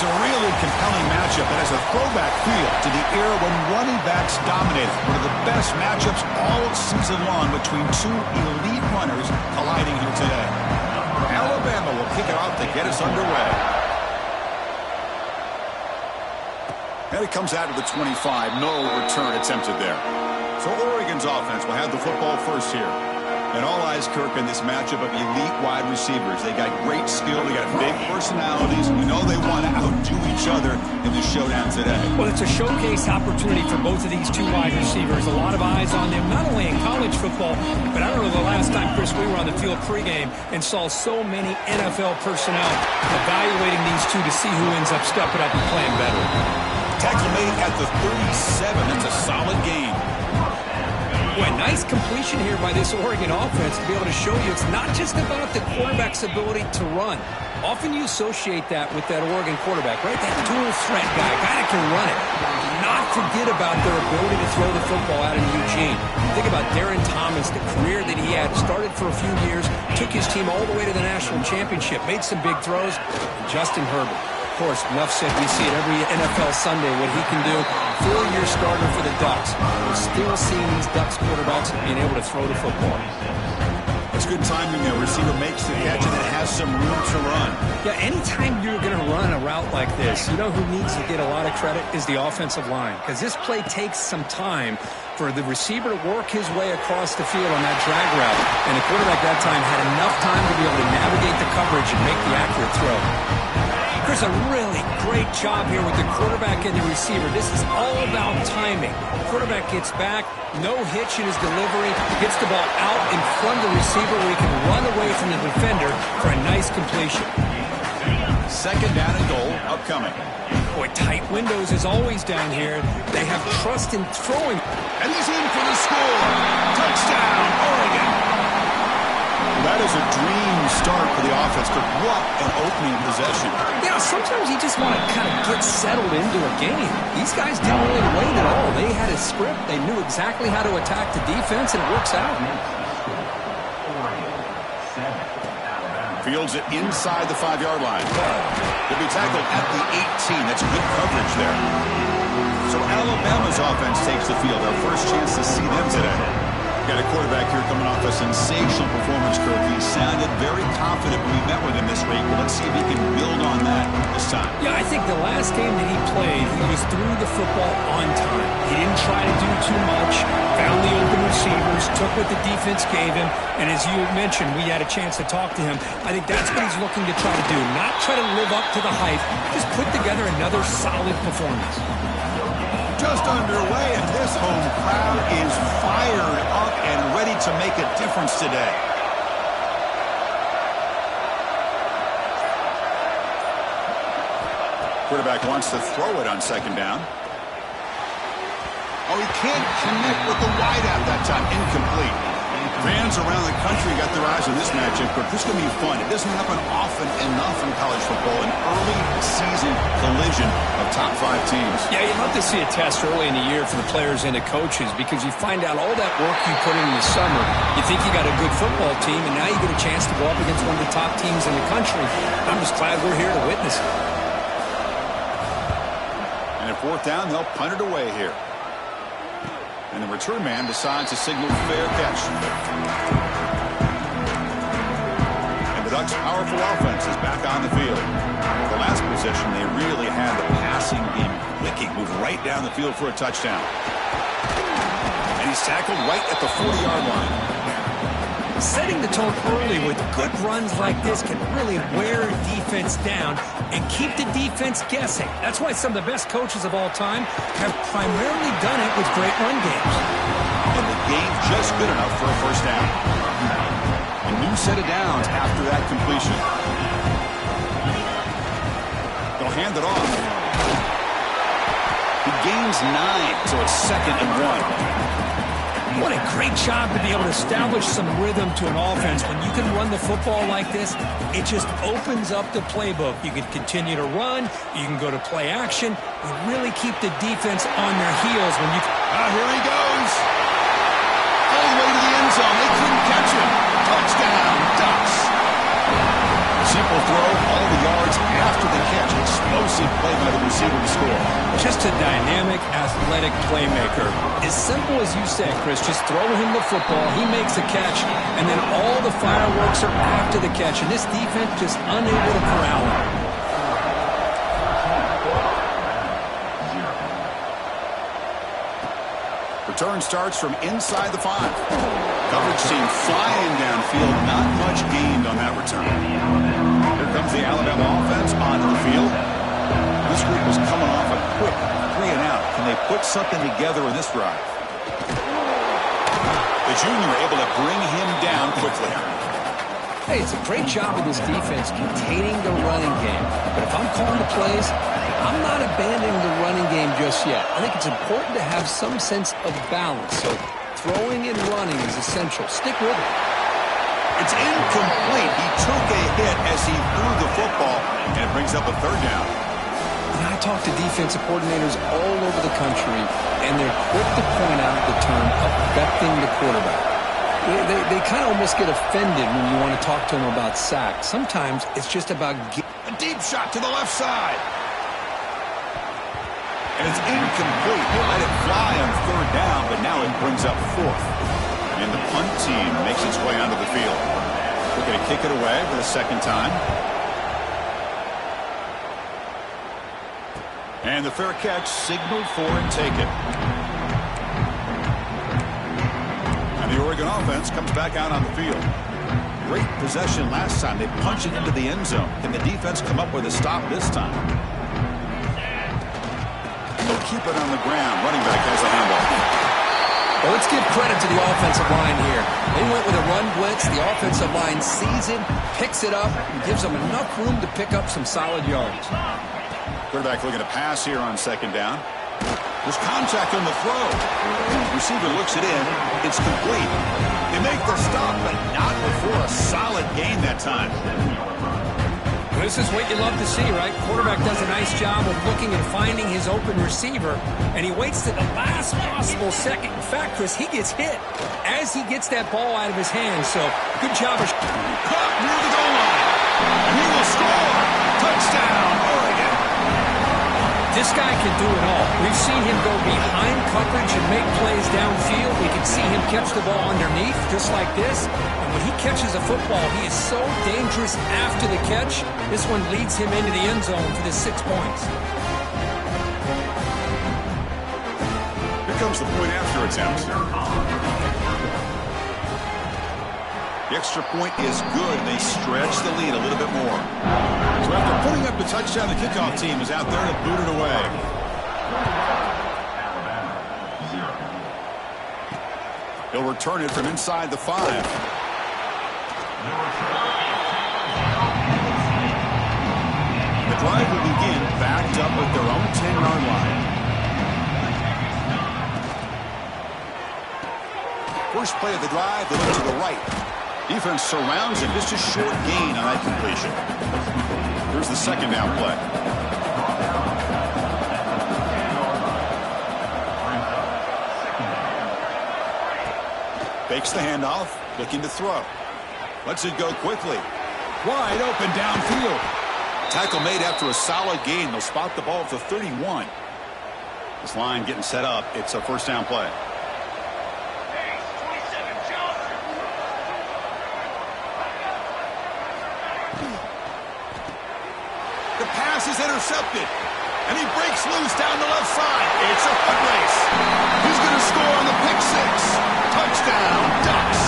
a really compelling matchup that has a throwback feel to the era when running backs dominated. One of the best matchups all season long between two elite runners colliding here today. Alabama will kick it off to get us underway. And it comes out of the 25. No return attempted there. So Oregon's offense will have the football first here. And all eyes, Kirk, in this matchup of elite wide receivers. They got great skill. They got big personalities. We know they want to outdo each other in the showdown today. Well, it's a showcase opportunity for both of these two wide receivers. A lot of eyes on them, not only in college football, but I don't know the last time, Chris, we were on the field pregame and saw so many NFL personnel evaluating these two to see who ends up stepping up and playing better. Tackle made at the 37. That's a solid gain. Boy, nice completion here by this Oregon offense to be able to show you it's not just about the quarterback's ability to run. Often you associate that with that Oregon quarterback, right? That dual threat guy that can run it. Do not forget about their ability to throw the football out in Eugene. Think about Darren Thomas, the career that he had. Started for a few years, took his team all the way to the national championship, made some big throws. And Justin Herbert. Of course, enough said, we see it every NFL Sunday what he can do. 4-year starter for the Ducks. We're still seeing these Ducks quarterbacks being able to throw the football. It's good timing there. Receiver makes the catch and it has some room to run. Yeah, anytime you're going to run a route like this, you know who needs to get a lot of credit is the offensive line. Because this play takes some time for the receiver to work his way across the field on that drag route. And the quarterback that time had enough time to be able to navigate the coverage and make the accurate throw. Chris, a really great job here with the quarterback and the receiver. This is all about timing. Quarterback gets back, no hitch in his delivery, gets the ball out in front of the receiver where he can run away from the defender for a nice completion. Second down and goal upcoming. Boy, tight windows is always down here. They have trust in throwing. And he's in for the score. Touchdown, Oregon. That is a dream start for the offense, but what an opening possession. Yeah, sometimes you just want to kind of get settled into a game. These guys didn't really wait at all. They had a script. They knew exactly how to attack the defense, and it works out. Fields it inside the 5-yard line. He'll be tackled at the 18. That's good coverage there. So Alabama's offense takes the field. Our first chance to see them today. Got a quarterback here coming off a sensational performance, Kirk. He sounded very confident when we met with him this week. But let's see if he can build on that this time. Yeah, I think the last game that he played, he was threw the football on time. He didn't try to do too much, found the open receivers, took what the defense gave him, and as you mentioned, we had a chance to talk to him. I think that's what he's looking to try to do, not try to live up to the hype, just put together another solid performance. Just underway, and this home crowd is fired up and ready to make a difference today. Quarterback wants to throw it on second down. Oh, he can't connect with the wideout that time. Incomplete. Fans around the country got their eyes on this matchup, but this is going to be fun. It doesn't happen often enough in college football, an early season collision of top 5 teams. Yeah, you'd love to see a test early in the year for the players and the coaches because you find out all that work you put in the summer. You think you got a good football team, and now you get a chance to go up against one of the top teams in the country. I'm just glad we're here to witness it. And at fourth down, they'll punt it away here. And the return man decides to signal fair catch. And the Ducks' powerful offense is back on the field. The last possession, they really had the passing game clicking, moved right down the field for a touchdown. And he's tackled right at the 40-yard line. Setting the tone early with good runs like this can really wear defense down and keep the defense guessing. That's why some of the best coaches of all time have primarily done it with great run games. And the game just good enough for a first down. A new set of downs after that completion. They'll hand it off. He gains 9, so it's 2nd and 1. What a great job to be able to establish some rhythm to an offense. When you can run the football like this, it just opens up the playbook. You can continue to run. You can go to play action. You really keep the defense on their heels when you... Here he goes. All the way to the end zone. They couldn't catch him. Touchdown, Ducks. Simple throw, all the yards after the catch. Explosive able to score? Just a dynamic, athletic playmaker. As simple as you said, Chris, just throw him the football, he makes a catch, and then all the fireworks are after the catch, and this defense just unable to corral him. Return starts from inside the 5. Coverage team flying downfield. Not much gained on that return. Here comes the Alabama offense onto the field. This group was coming off a quick 3-and-out. Can they put something together in this drive? The junior able to bring him down quickly. Hey, it's a great job of this defense containing the running game. But if I'm calling the plays, I'm not abandoning the running game just yet. I think it's important to have some sense of balance. So throwing and running is essential. Stick with it. It's incomplete. He took a hit as he threw the football, and it brings up a 3rd down. And I talk to defensive coordinators all over the country, and they're quick to point out the term affecting the quarterback. They kind of almost get offended when you want to talk to them about sacks. Sometimes it's just about a deep shot to the left side. And it's incomplete. They let it fly on 3rd down, but now it brings up 4th. And the punt team makes its way onto the field. They're going to kick it away for the 2nd time. And the fair catch signaled for and taken. And the Oregon offense comes back out on the field. Great possession last time. They punch it into the end zone. Can the defense come up with a stop this time? They'll keep it on the ground. Running back has a handoff. Well, let's give credit to the offensive line here. They went with a run blitz. The offensive line sees it, picks it up, and gives them enough room to pick up some solid yards. Quarterback looking to pass here on 2nd down. There's contact on the throw. Receiver looks it in. It's complete. They make the stop, but not before a solid gain that time. This is what you love to see, right? Quarterback does a nice job of looking and finding his open receiver, and he waits to the last possible second. In fact, Chris, he gets hit as he gets that ball out of his hands. So, good job of caught near the goal line. And he will score. Touchdown, Oregon. This guy can do it all. We've seen him go behind coverage and make plays downfield. We can see him catch the ball underneath, just like this. And when he catches a football, he is so dangerous after the catch. This one leads him into the end zone for the 6 points. Here comes the point after attempt. The extra point is good. They stretch the lead a little bit more. So after putting up the touchdown, the kickoff team is out there to boot it away. He'll return it from inside the 5. The drive will begin backed up at their own 10-yard line. First play of the drive, they look to the right. Defense surrounds him. Just a short gain on that completion. Here's the 2nd down play. Fakes the handoff, looking to throw. Lets it go quickly. Wide open downfield. Tackle made after a solid gain. They'll spot the ball at the 31. This line getting set up. It's a 1st down play. The pass is intercepted, and he breaks loose down the left side. It's a foot race. He's going to score on the pick 6. Touchdown, Ducks.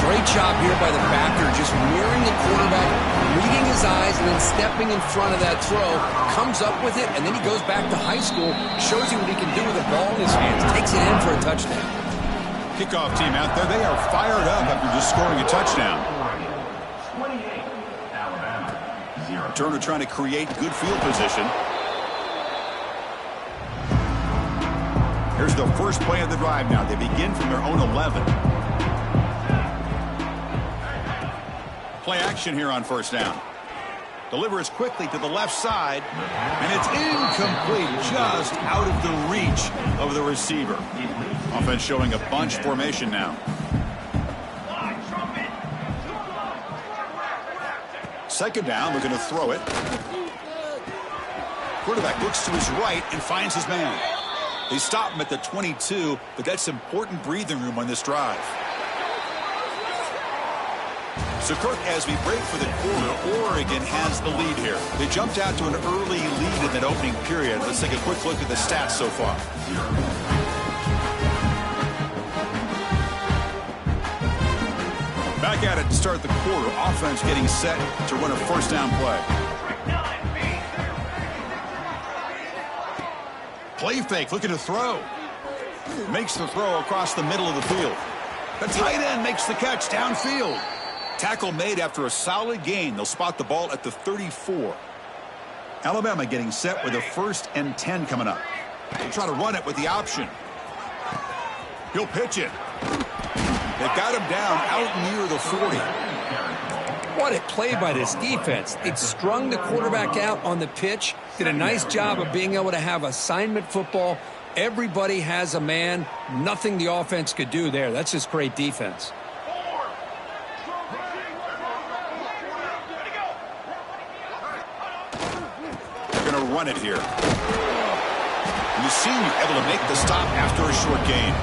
Great job here by the backer, just mirroring the quarterback, reading his eyes, and then stepping in front of that throw. Comes up with it, and then he goes back to high school, shows you what he can do with the ball in his hands, takes it in for a touchdown. Kickoff team out there, they are fired up after just scoring a touchdown. Turner trying to create good field position. Here's the first play of the drive now. They begin from their own 11. Play action here on 1st down. Delivers quickly to the left side, and it's incomplete, just out of the reach of the receiver. Offense showing a bunch formation now. 2nd down, looking to throw it. Quarterback looks to his right and finds his man. They stop him at the 22, but that's important breathing room on this drive. So, Kirk, as we break for the quarter, Oregon has the lead here. They jumped out to an early lead in that opening period. Let's take a quick look at the stats so far. Back at it to start the quarter. Offense getting set to run a first down play. Play fake, looking to throw. Makes the throw across the middle of the field. The tight end makes the catch downfield. Tackle made after a solid gain. They'll spot the ball at the 34. Alabama getting set with a 1st and 10 coming up. They'll try to run it with the option. He'll pitch it. They've got him down out near the 40. What a play by this defense. It strung the quarterback out on the pitch. Did a nice job of being able to have assignment football. Everybody has a man. Nothing the offense could do there. That's just great defense. They're going to run it here. And the senior able to make the stop after a short gain.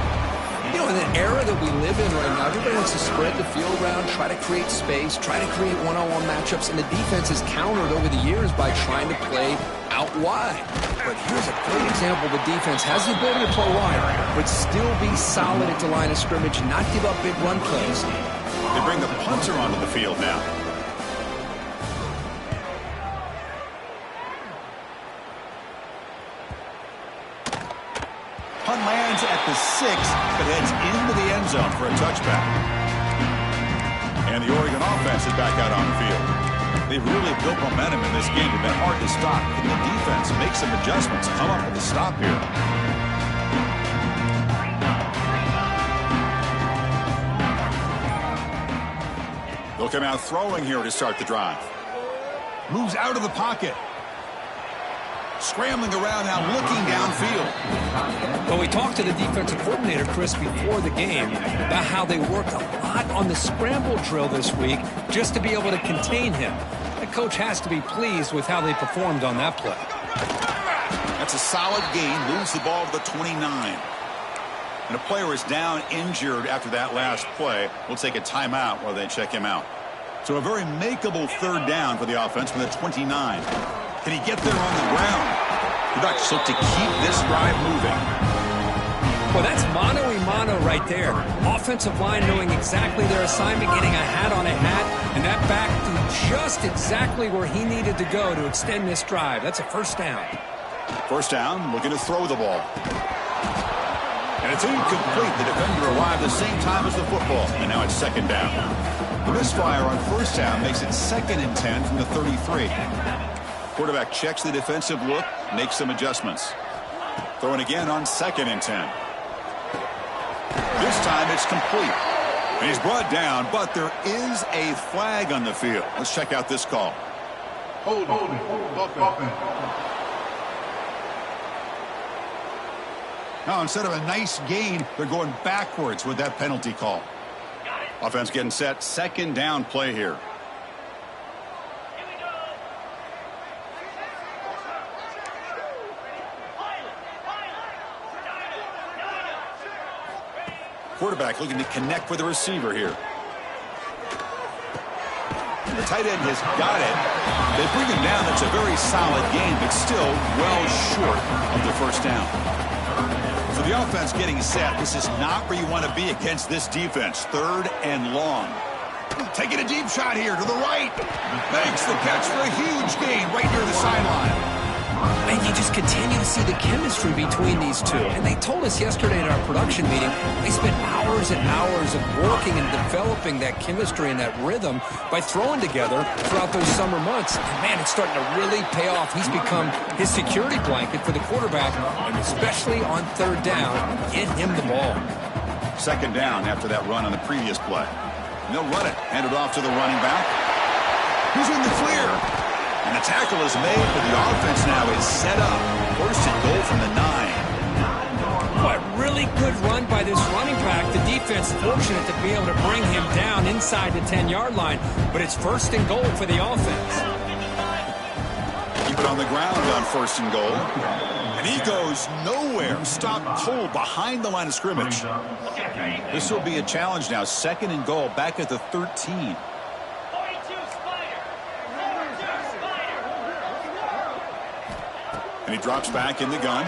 You know, in the era that we live in right now, everybody wants to spread the field around, try to create space, try to create one-on-one matchups, and the defense has countered over the years by trying to play out wide. But here's a great example. The defense has the ability to play wide, but still be solid at the line of scrimmage and not give up big run plays. They bring the punter onto the field now. Punt lands at the 6, but heads into the end zone for a touchback. And the Oregon offense is back out on the field. They've really built momentum in this game. It's been hard to stop. Can the defense make some adjustments, come up with a stop here? They'll come out throwing here to start the drive. Moves out of the pocket. Scrambling around now, looking downfield. Well, we talked to the defensive coordinator, Chris, before the game about how they worked a lot on the scramble drill this week just to be able to contain him. The coach has to be pleased with how they performed on that play. That's a solid gain. Moves the ball to the 29. And a player is down injured after that last play. We'll take a timeout while they check him out. So a very makeable 3rd down for the offense from the 29. Can he get there on the ground? The Ducks look to keep this drive moving. Well, that's mano-a-mano right there. Offensive line knowing exactly their assignment, getting a hat on a hat, and that back to just exactly where he needed to go to extend this drive. That's a 1st down. 1st down, looking to throw the ball. And it's incomplete. The defender arrived the same time as the football, and now it's 2nd down. The misfire on 1st down makes it 2nd and 10 from the 33. Quarterback checks the defensive look, makes some adjustments. Throwing again on 2nd and 10. This time it's complete. And he's brought down, but there is a flag on the field. Let's check out this call. Hold offense. Now, instead of a nice gain, they're going backwards with that penalty call. Offense getting set. 2nd down play here. Quarterback looking to connect with the receiver here. The tight end has got it. They bring him down. That's a very solid game, but still well short of the 1st down. So the offense getting set. This is not where you want to be against this defense. 3rd and long. Taking a deep shot here to the right. Makes the catch for a huge gain right near the sideline. And you just continue to see the chemistry between these two. And they told us yesterday in our production meeting, they spent hours and hours of working and developing that chemistry and that rhythm by throwing together throughout those summer months. And man, it's starting to really pay off. He's become his security blanket for the quarterback, and especially on 3rd down, get him the ball. 2nd down after that run on the previous play. And they'll run it. Hand it off to the running back. Who's in the clear? And the tackle is made, but the offense now is set up. 1st and goal from the 9. What really good run by this running back. The defense fortunate to be able to bring him down inside the 10-yard line. But it's 1st and goal for the offense. You it on the ground on 1st and goal. And he goes nowhere. Stopped cold behind the line of scrimmage. This will be a challenge now. 2nd and goal back at the 13. And he drops back in the gun.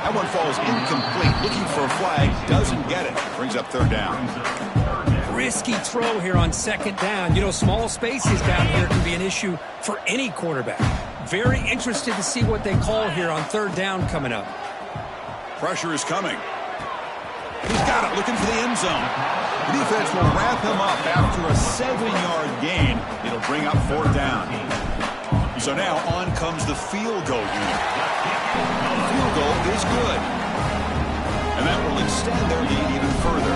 That one falls incomplete. Looking for a flag. Doesn't get it. Brings up 3rd down. Risky throw here on 2nd down. You know, small spaces down here can be an issue for any quarterback. Very interested to see what they call here on 3rd down coming up. Pressure is coming. He's got it, looking for the end zone. The defense will wrap him up after a 7-yard gain. It'll bring up 4th down. So now on comes the field goal unit. Field goal is good. And that will extend their lead even further.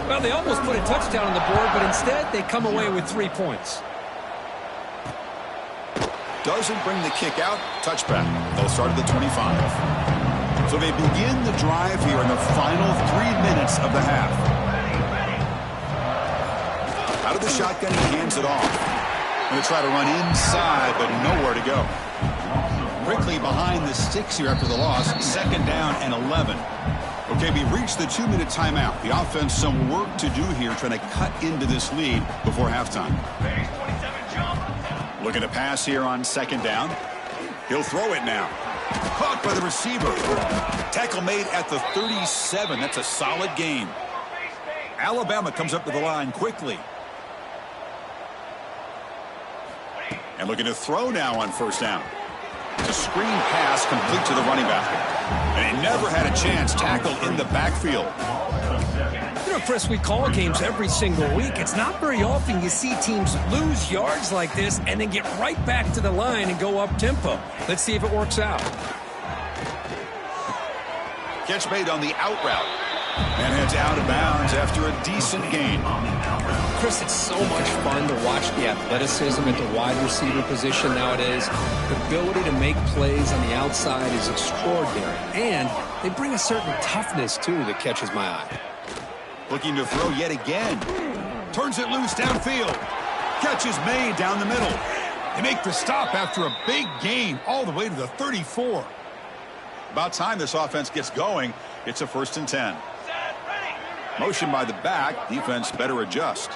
Well, they almost put a touchdown on the board, but instead they come away with 3 points. Doesn't bring the kick out. Touchback. They'll start at the 25. So they begin the drive here in the final 3 minutes of the half. Out of the shotgun, he hands it off. Going to try to run inside, but nowhere to go. Quickly behind the sticks here after the loss. 2nd down and 11. Okay, we reached the 2-minute timeout. The offense some work to do here trying to cut into this lead before halftime. Looking to pass here on 2nd down. He'll throw it now. Caught by the receiver. Tackle made at the 37. That's a solid gain. Alabama comes up to the line quickly. And looking to throw now on 1st down. It's a screen pass complete to the running back. And he never had a chance. Tackled in the backfield. You know, Chris, we call games every single week. It's not very often you see teams lose yards like this and then get right back to the line and go up tempo. Let's see if it works out. Catch made on the out route. And heads out of bounds after a decent gain. Chris, it's so much fun to watch the athleticism at the wide receiver position nowadays. The ability to make plays on the outside is extraordinary. And they bring a certain toughness, too, that catches my eye. Looking to throw yet again. Turns it loose downfield. Catch is made down the middle. They make the stop after a big gain all the way to the 34. About time this offense gets going. It's a 1st and 10. Motion by the back. Defense better adjust.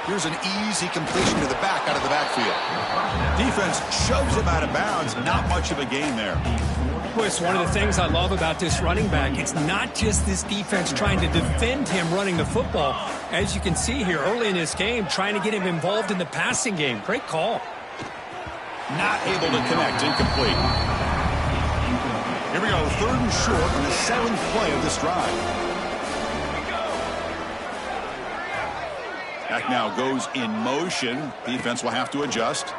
Here's an easy completion to the back out of the backfield. Defense shoves him out of bounds. Not much of a gain there. Boy, it's one of the things I love about this running back. It's not just this defense trying to defend him running the football. As you can see here early in this game, trying to get him involved in the passing game. Great call. Not able to connect. Incomplete. Here we go. 3rd and short on the 7th play of this drive. Back now goes in motion. Defense will have to adjust.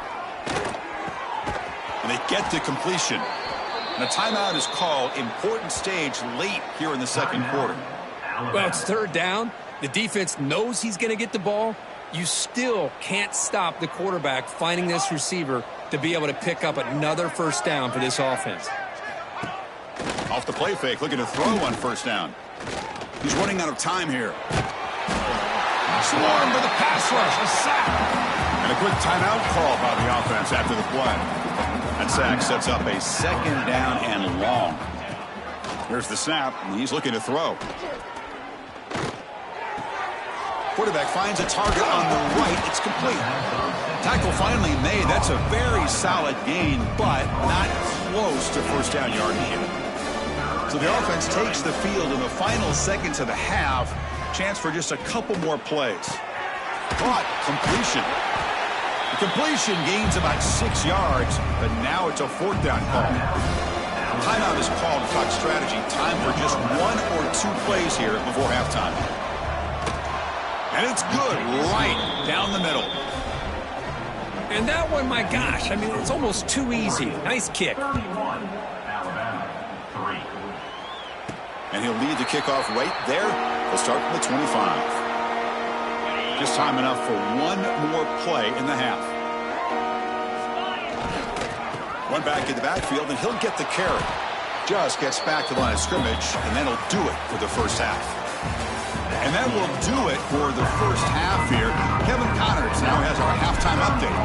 And they get to completion. And a timeout is called. Important stage late here in the 2nd quarter. Well, it's 3rd down. The defense knows he's going to get the ball. You still can't stop the quarterback finding this receiver to be able to pick up another 1st down for this offense. Off the play fake, looking to throw on 1st down. He's running out of time here. Swarmed with a pass rush, a sack. And a quick timeout call by the offense after the play. That sack sets up a 2nd down and long. Here's the snap, and he's looking to throw. Quarterback finds a target on the right. It's complete. Tackle finally made. That's a very solid gain, but not close to 1st down yardage here. So the offense takes the field in the final seconds of the half. Chance for just a couple more plays. Caught. Completion. The completion gains about 6 yards, but now it's a 4th down call. Timeout is called. Clock strategy. Time for just 1 or 2 plays here before halftime. And it's good right down the middle. And that one, my gosh, I mean, it's almost too easy. Nice kick. And he'll lead the kickoff right there. He'll start from the 25. Just time enough for 1 more play in the half. One back in the backfield, and he'll get the carry. Just gets back to the line of scrimmage, and then he'll do it for the 1st half. And that will do it for the first half here. Kevin Connors now has our halftime update.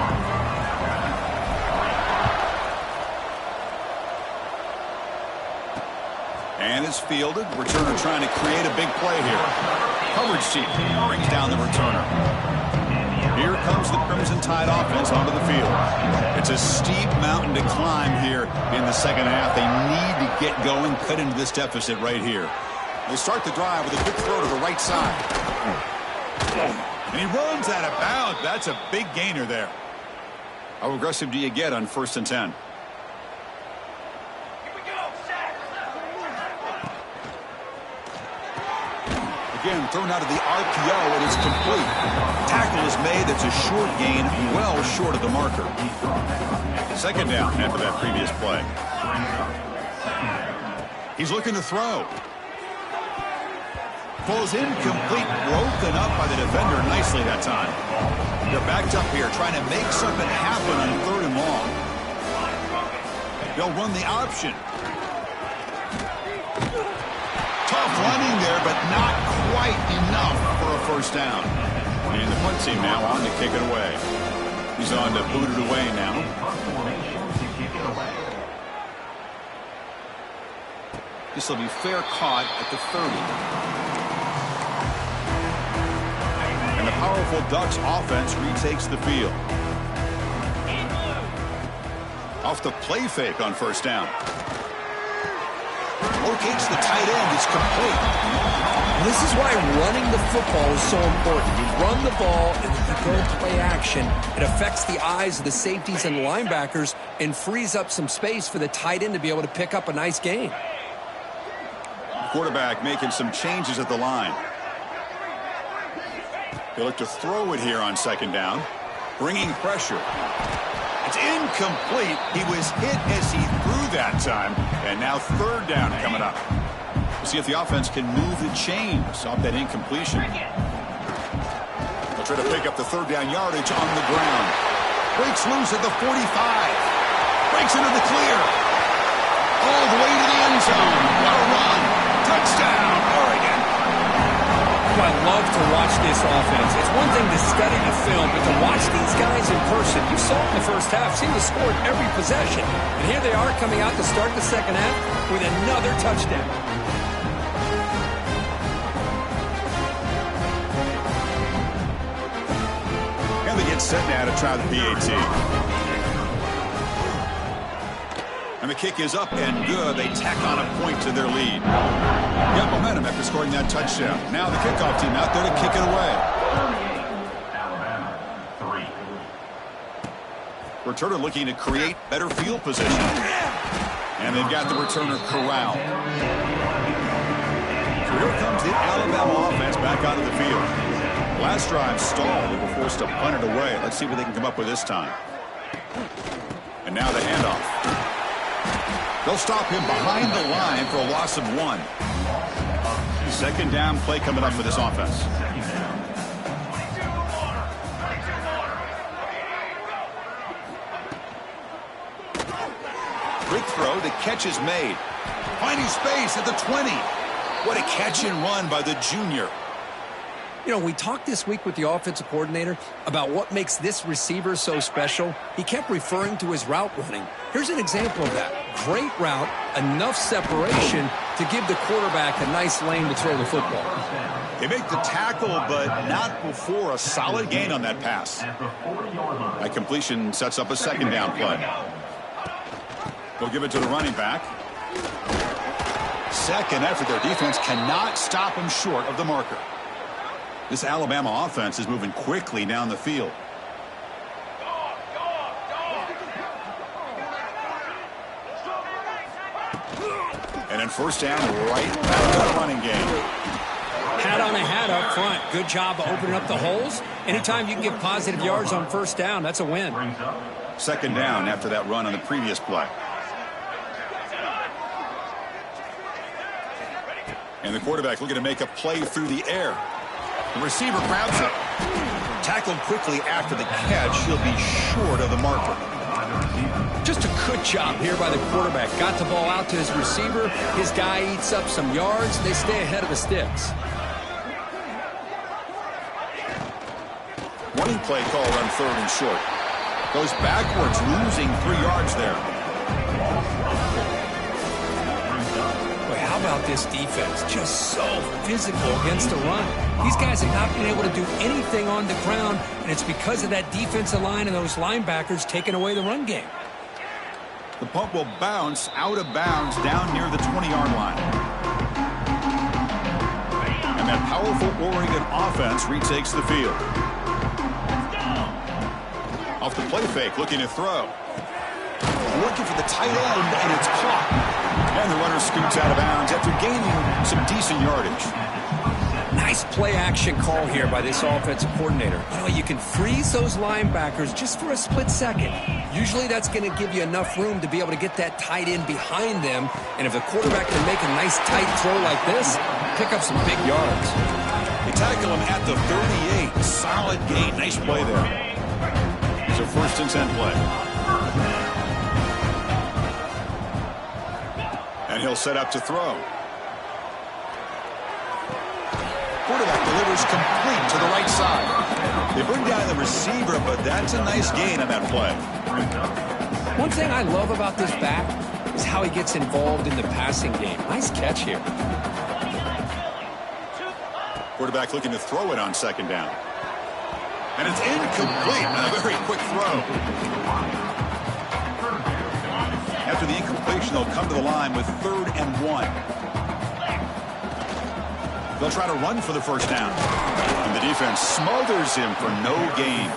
And it's fielded. Returner trying to create a big play here. Coverage team brings down the returner. Here comes the Crimson Tide offense onto the field. It's a steep mountain to climb here in the second half. They need to get going, cut into this deficit right here. They start the drive with a quick throw to the right side. And he runs out of bounds. That's a big gainer there. How aggressive do you get on 1st and 10? Again, thrown out of the RPO, and it's complete. Tackle is made. That's a short gain, well short of the marker. Second down after that previous play. He's looking to throw. Falls incomplete, broken up by the defender nicely that time. They're backed up here, trying to make something happen on 3rd and long. They'll run the option. Tough running there, but not quite enough for a first down. And the punt team now on to kick it away. He's on to boot it away now. This will be fair caught at the 30. And the powerful Ducks offense retakes the field. Off the play fake on 1st down. Locates the tight end. It's complete. This is why running the football is so important. You run the ball and you go play action. It affects the eyes of the safeties and linebackers and frees up some space for the tight end to be able to pick up a nice gain. Quarterback making some changes at the line. He'll look to throw it here on 2nd down. Bringing pressure. It's incomplete. He was hit as he threw that time. And now 3rd down coming up. We'll see if the offense can move the chains off that incompletion. They'll try to pick up the 3rd down yardage on the ground. Breaks loose at the 45. Breaks into the clear. All the way to the end zone. What a run. Touchdown, Oregon. I love to watch this offense. It's one thing to study the film, but to watch these guys in person. You saw it in the first half. Seemed to score every possession. And here they are coming out to start the second half with another touchdown. And they get set now to try the PAT. And the kick is up and good. They tack on a point to their lead. Got momentum after scoring that touchdown. Now the kickoff team out there to kick it away. Returner looking to create better field position. And they've got the returner corralled. So here comes the Alabama offense back onto the field. Last drive stalled. They were forced to punt it away. Let's see what they can come up with this time. And now the handoff. They'll stop him behind the line for a loss of 1. 2nd down play coming up for this offense. Quick throw. The catch is made. Finding space at the 20. What a catch and run by the junior. You know, we talked this week with the offensive coordinator about what makes this receiver so special. He kept referring to his route running. Here's an example of that. Great route, enough separation to give the quarterback a nice lane to throw the football. They make the tackle, but not before a solid gain on that pass. That completion sets up a 2nd down play. They'll give it to the running back. Second effort, their defense cannot stop him short of the marker. This Alabama offense is moving quickly down the field. And then 1st down, right back to the running game. Hat on a hat up front. Good job of opening up the holes. Anytime you can get positive yards on 1st down, that's a win. 2nd down after that run on the previous play. And the quarterback looking to make a play through the air. The receiver grabs it. Tackled quickly after the catch. He'll be short of the marker. Just a good job here by the quarterback. Got the ball out to his receiver. His guy eats up some yards. They stay ahead of the sticks. Running play called on 3rd and short. Goes backwards, losing 3 yards there. Boy, how about this defense? Just so physical against the run. These guys have not been able to do anything on the ground, and it's because of that defensive line and those linebackers taking away the run game. The punt will bounce out of bounds down near the 20-yard line. And that powerful Oregon offense retakes the field. Off the play fake, looking to throw. Looking for the tight end, and it's caught. And the runner scoots out of bounds after gaining some decent yardage. Nice play-action call here by this offensive coordinator. You know, you can freeze those linebackers just for a split second. Usually that's going to give you enough room to be able to get that tight end behind them. And if the quarterback can make a nice tight throw like this, pick up some big yards. They tackle him at the 38. Solid gain. Nice play there. It's a 1st and 10 play. And he'll set up to throw. Quarterback delivers complete to the right side. They bring down the receiver, but that's a nice gain on that play. One thing I love about this back is how he gets involved in the passing game. Nice catch here. Quarterback looking to throw it on 2nd down. And it's incomplete on a very quick throw. After the incompletion, they'll come to the line with 3rd and 1. They'll try to run for the 1st down. And the defense smothers him for no gain.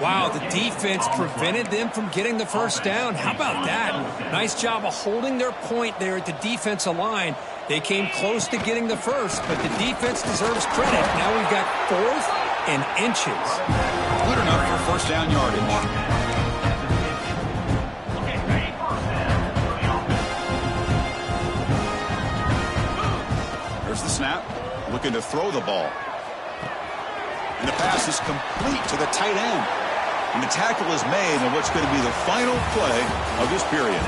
Wow, the defense prevented them from getting the 1st down. How about that? Nice job of holding their point there at the defensive line. They came close to getting the 1st, but the defense deserves credit. Now we've got 4th and inches. Good enough for 1st down yardage. The snap, looking to throw the ball. And the pass is complete to the tight end. And the tackle is made on what's going to be the final play of this period.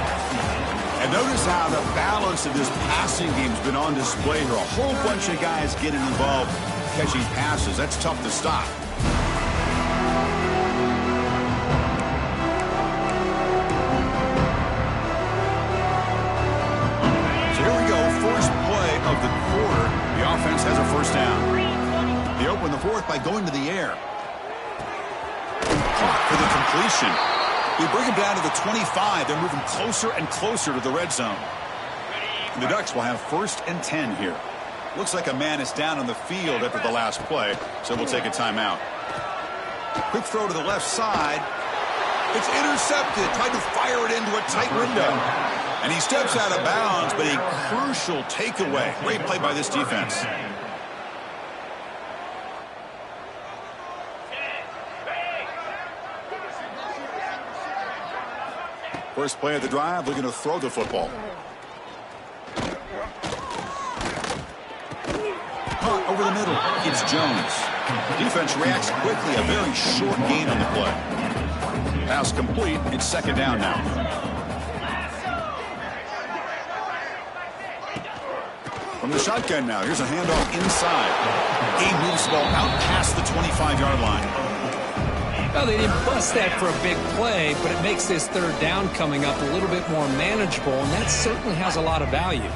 And notice how the balance of this passing game has been on display here. A whole bunch of guys getting involved catching passes. That's tough to stop. So here we go, first play of the quarter. The offense has a 1st down. They open the 4th by going to the air. Caught for the completion. We bring them down to the 25. They're moving closer and closer to the red zone. And the Ducks will have 1st and 10 here. Looks like a man is down on the field after the last play, so we'll take a timeout. Quick throw to the left side. It's intercepted. Tried to fire it into a tight window. And he steps out of bounds, but a crucial takeaway. Great play by this defense. First play of the drive, looking to throw the football. Punt over the middle. It's Jones. Defense reacts quickly. A very short gain on the play. Pass complete. It's 2nd down now. From the shotgun now, here's a handoff inside. Gabe moves the ball out past the 25-yard line. Well, they didn't bust that for a big play, but it makes this 3rd down coming up a little bit more manageable, and that certainly has a lot of value.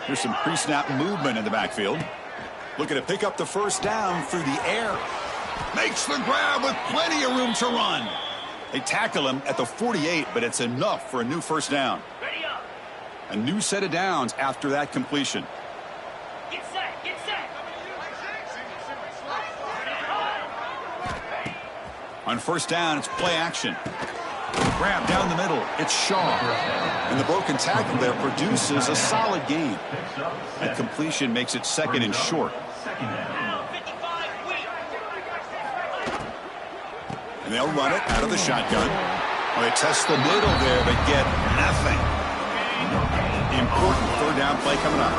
Here's some pre-snap movement in the backfield. Looking to pick up the 1st down through the air. Makes the grab with plenty of room to run. They tackle him at the 48, but it's enough for a new 1st down. A new set of downs after that completion. Get set, get set. On 1st down, it's play action. Grab down the middle. It's Shaw. And the broken tackle there produces a solid gain. That completion makes it 2nd and short. And they'll run it out of the shotgun. Well, they test the middle there, but get nothing. Important 3rd down play coming up.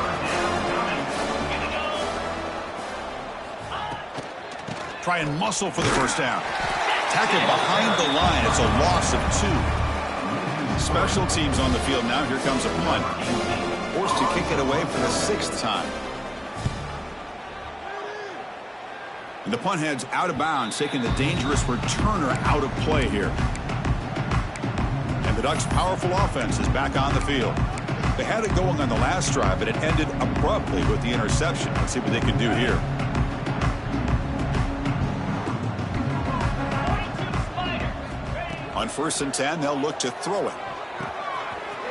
Try and muscle for the 1st down. Tackled behind the line. It's a loss of 2. Special teams on the field now. Here comes a punt. Forced to kick it away for the 6th time. And the punt heads out of bounds, taking the dangerous returner out of play here. And the Ducks' powerful offense is back on the field. They had it going on the last drive, but it ended abruptly with the interception. Let's see what they can do here. On 1st and 10, they'll look to throw it.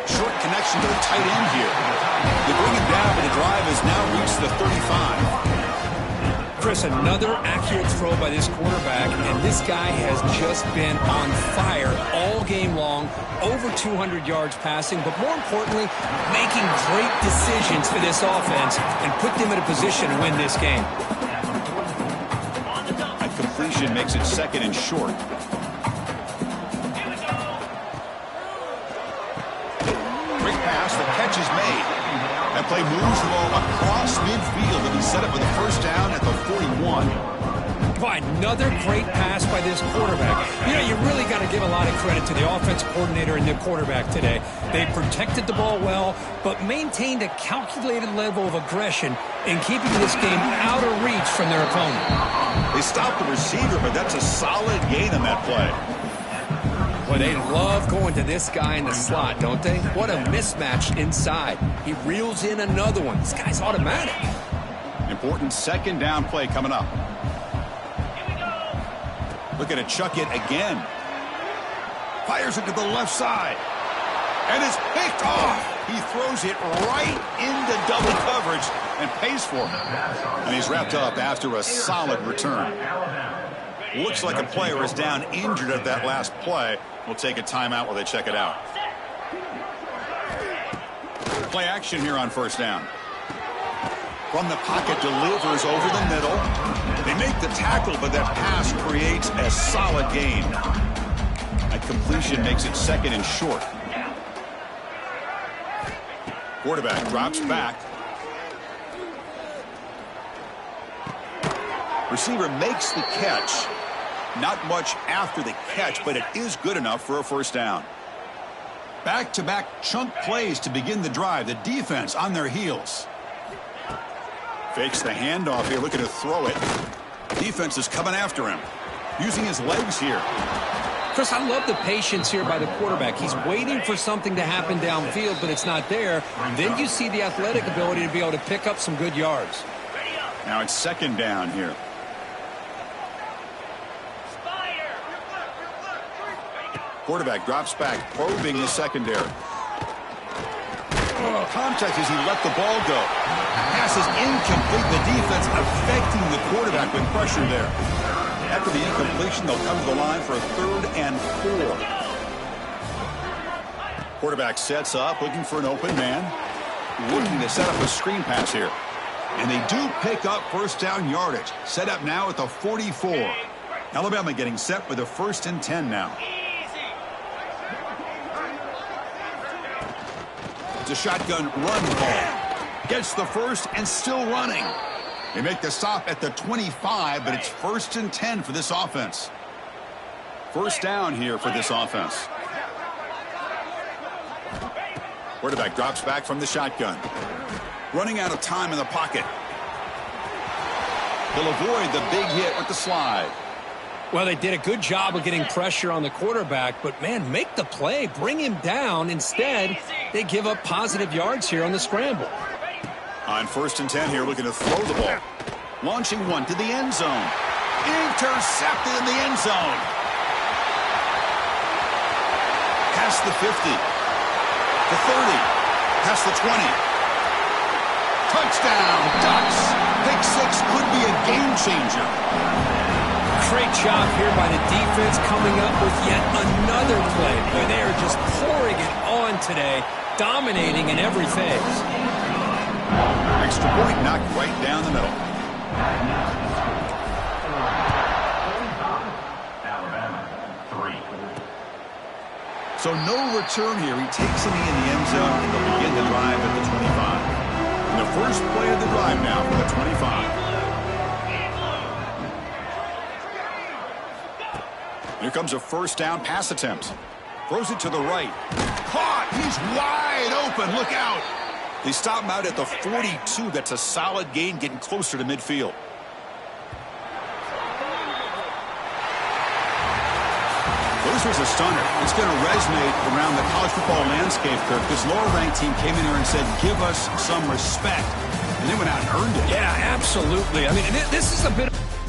Short connection to the tight end here. They bring him down, but the drive has now reached the 35. Chris, another accurate throw by this quarterback, and this guy has just been on fire all game long, over 200 yards passing, but more importantly, making great decisions for this offense and put them in a position to win this game. That completion makes it 2nd and short. Great pass, the catch is made. That play moves the ball across midfield and he's set up with a 1st down at the 41. Boy, another great pass by this quarterback. You know, you really got to give a lot of credit to the offensive coordinator and the quarterback today. They protected the ball well, but maintained a calculated level of aggression in keeping this game out of reach from their opponent. They stopped the receiver, but that's a solid gain on that play. Well, they love going to this guy in the slot, don't they? What a mismatch inside. He reels in another one. This guy's automatic. Important 2nd down play coming up. Look at it, chuck it again. Fires it to the left side. And it's picked off. He throws it right into double coverage and pays for it. And he's wrapped up after a solid return. Looks like a player is down injured at that last play. We'll take a timeout while they check it out. Play action here on 1st down. From the pocket, delivers over the middle. They make the tackle, but that pass creates a solid gain. That completion makes it 2nd and short. Quarterback drops back. Receiver makes the catch. Not much after the catch, but it is good enough for a 1st down. Back-to-back chunk plays to begin the drive. The defense on their heels. Fakes the handoff here, looking to throw it. Defense is coming after him. Using his legs here. Chris, I love the patience here by the quarterback. He's waiting for something to happen downfield, but it's not there. Then you see the athletic ability to be able to pick up some good yards. Now it's 2nd down here. Quarterback drops back, probing the secondary. Contact as he let the ball go. Pass is incomplete. The defense affecting the quarterback with pressure there. After the incompletion, they'll come to the line for a 3rd and 4. Quarterback sets up, looking for an open man. Looking to set up a screen pass here. And they do pick up 1st down yardage. Set up now at the 44. Alabama getting set with a 1st and 10 now. It's a shotgun run ball. Gets the 1st and still running. They make the stop at the 25, but it's 1st and 10 for this offense. 1st down here for this offense. Quarterback drops back from the shotgun. Running out of time in the pocket. He'll avoid the big hit with the slide. Well, they did a good job of getting pressure on the quarterback, but, man, make the play. Bring him down. Instead, they give up positive yards here on the scramble. On 1st and 10 here, looking to throw the ball. Launching one to the end zone. Intercepted in the end zone. Past the 50. The 30. Past the 20. Touchdown, Ducks. Pick 6 could be a game changer. Great job here by the defense coming up with yet another play where they are just pouring it on today, dominating in every phase. Extra point knocked right down the middle. Alabama, 3. So no return here. He takes a knee in the end zone, and they'll begin the drive at the 25. And the first play of the drive now from the 25. Here comes a 1st down pass attempt. Throws it to the right. Caught! He's wide open. Look out! They stop him out at the 42. That's a solid gain, getting closer to midfield. Well, this was a stunner. It's going to resonate around the college football landscape, Kirk. This lower-ranked team came in here and said, give us some respect. And they went out and earned it. Yeah, absolutely. I mean, this is a bit of